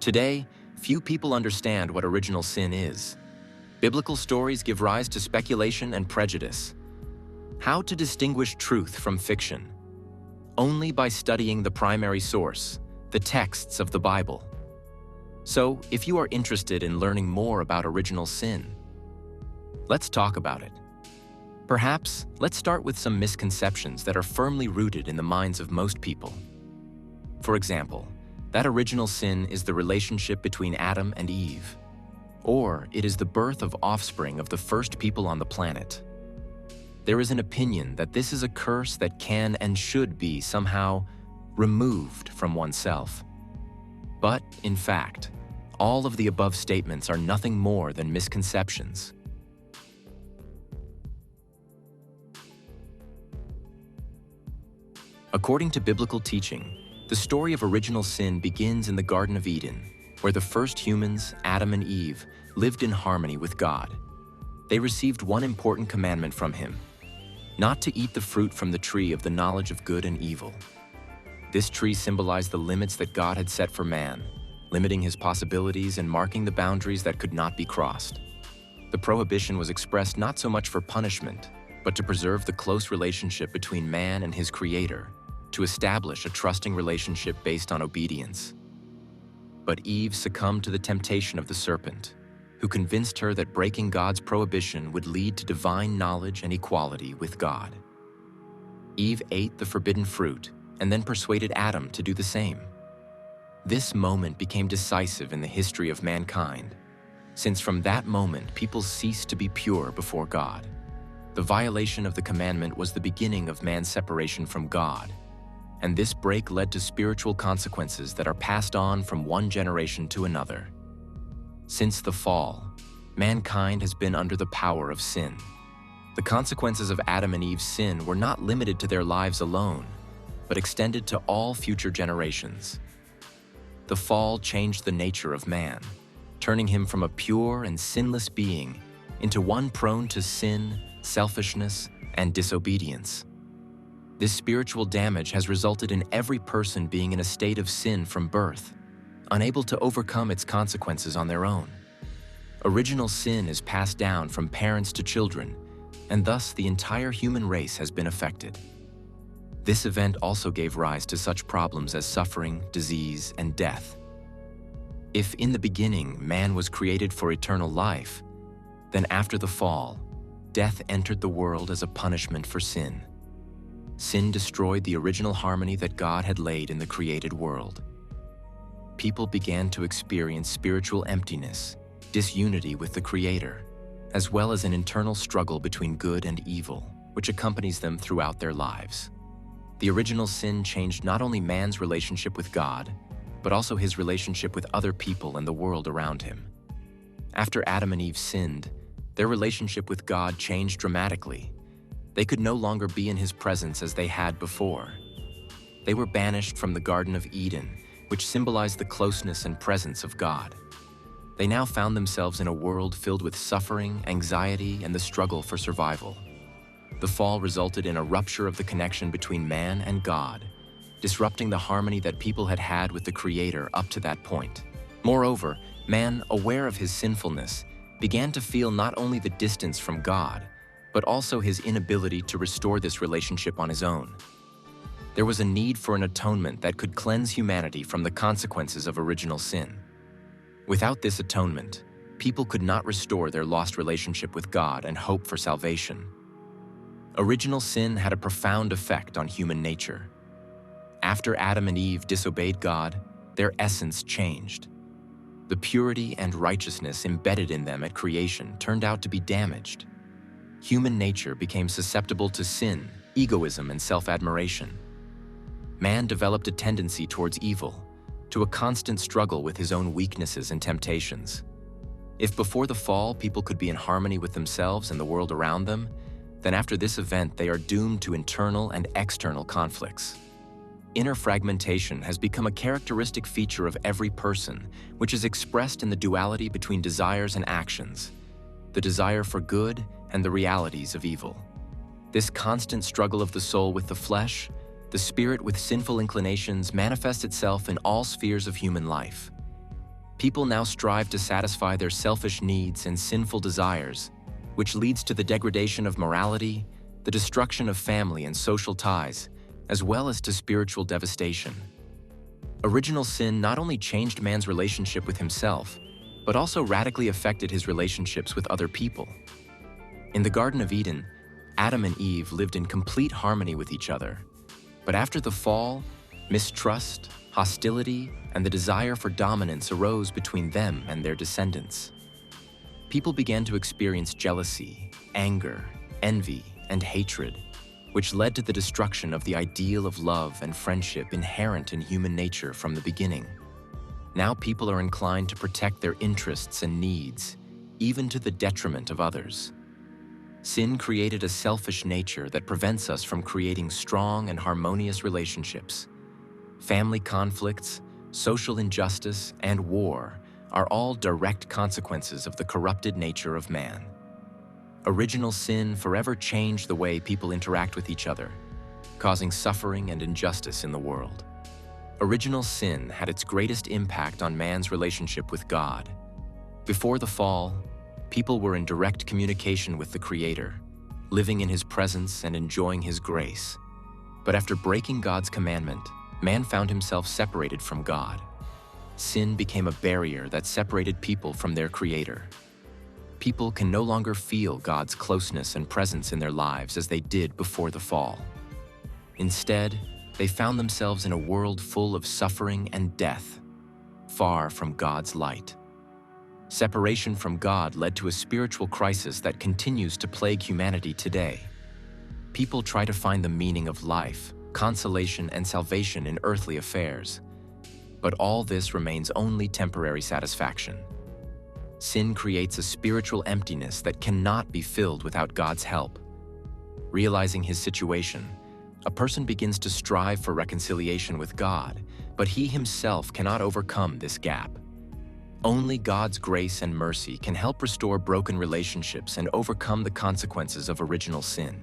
Today, few people understand what original sin is. Biblical stories give rise to speculation and prejudice. How to distinguish truth from fiction? Only by studying the primary source, the texts of the Bible. So, if you are interested in learning more about original sin, let's talk about it. Perhaps, let's start with some misconceptions that are firmly rooted in the minds of most people. For example, that original sin is the relationship between Adam and Eve, or it is the birth of offspring of the first people on the planet. There is an opinion that this is a curse that can and should be somehow removed from oneself. But, in fact, all of the above statements are nothing more than misconceptions. According to biblical teaching, the story of original sin begins in the Garden of Eden, where the first humans, Adam and Eve, lived in harmony with God. They received one important commandment from Him: not to eat the fruit from the tree of the knowledge of good and evil. This tree symbolized the limits that God had set for man, limiting his possibilities and marking the boundaries that could not be crossed. The prohibition was expressed not so much for punishment, but to preserve the close relationship between man and his Creator, to establish a trusting relationship based on obedience. But Eve succumbed to the temptation of the serpent, who convinced her that breaking God's prohibition would lead to divine knowledge and equality with God. Eve ate the forbidden fruit and then persuaded Adam to do the same. This moment became decisive in the history of mankind, since from that moment people ceased to be pure before God. The violation of the commandment was the beginning of man's separation from God, and this break led to spiritual consequences that are passed on from one generation to another. Since the fall, mankind has been under the power of sin. The consequences of Adam and Eve's sin were not limited to their lives alone, but extended to all future generations. The fall changed the nature of man, turning him from a pure and sinless being into one prone to sin, selfishness, and disobedience. This spiritual damage has resulted in every person being in a state of sin from birth, unable to overcome its consequences on their own. Original sin is passed down from parents to children, and thus the entire human race has been affected. This event also gave rise to such problems as suffering, disease, and death. If in the beginning man was created for eternal life, then after the fall, death entered the world as a punishment for sin. Sin destroyed the original harmony that God had laid in the created world. People began to experience spiritual emptiness, disunity with the Creator, as well as an internal struggle between good and evil, which accompanies them throughout their lives. The original sin changed not only man's relationship with God, but also his relationship with other people and the world around him. After Adam and Eve sinned, their relationship with God changed dramatically. They could no longer be in His presence as they had before. They were banished from the Garden of Eden, which symbolized the closeness and presence of God. They now found themselves in a world filled with suffering, anxiety, and the struggle for survival. The fall resulted in a rupture of the connection between man and God, disrupting the harmony that people had had with the Creator up to that point. Moreover, man, aware of his sinfulness, began to feel not only the distance from God, but also his inability to restore this relationship on his own. There was a need for an atonement that could cleanse humanity from the consequences of original sin. Without this atonement, people could not restore their lost relationship with God and hope for salvation. Original sin had a profound effect on human nature. After Adam and Eve disobeyed God, their essence changed. The purity and righteousness embedded in them at creation turned out to be damaged. Human nature became susceptible to sin, egoism, and self-admiration. Man developed a tendency towards evil, to a constant struggle with his own weaknesses and temptations. If before the fall people could be in harmony with themselves and the world around them, then after this event they are doomed to internal and external conflicts. Inner fragmentation has become a characteristic feature of every person, which is expressed in the duality between desires and actions, the desire for good and the realities of evil. This constant struggle of the soul with the flesh, the spirit with sinful inclinations, manifests itself in all spheres of human life. People now strive to satisfy their selfish needs and sinful desires, which leads to the degradation of morality, the destruction of family and social ties, as well as to spiritual devastation. Original sin not only changed man's relationship with himself, but also radically affected his relationships with other people. In the Garden of Eden, Adam and Eve lived in complete harmony with each other. But after the fall, mistrust, hostility, and the desire for dominance arose between them and their descendants. People began to experience jealousy, anger, envy, and hatred, which led to the destruction of the ideal of love and friendship inherent in human nature from the beginning. Now people are inclined to protect their interests and needs, even to the detriment of others. Sin created a selfish nature that prevents us from creating strong and harmonious relationships. Family conflicts, social injustice, and war are all direct consequences of the corrupted nature of man. Original sin forever changed the way people interact with each other, causing suffering and injustice in the world. Original sin had its greatest impact on man's relationship with God. Before the fall, people were in direct communication with the Creator, living in His presence and enjoying His grace. But after breaking God's commandment, man found himself separated from God. Sin became a barrier that separated people from their Creator. People can no longer feel God's closeness and presence in their lives as they did before the fall. Instead, they found themselves in a world full of suffering and death, far from God's light. Separation from God led to a spiritual crisis that continues to plague humanity today. People try to find the meaning of life, consolation, and salvation in earthly affairs. But all this remains only temporary satisfaction. Sin creates a spiritual emptiness that cannot be filled without God's help. Realizing his situation, a person begins to strive for reconciliation with God, but he himself cannot overcome this gap. Only God's grace and mercy can help restore broken relationships and overcome the consequences of original sin.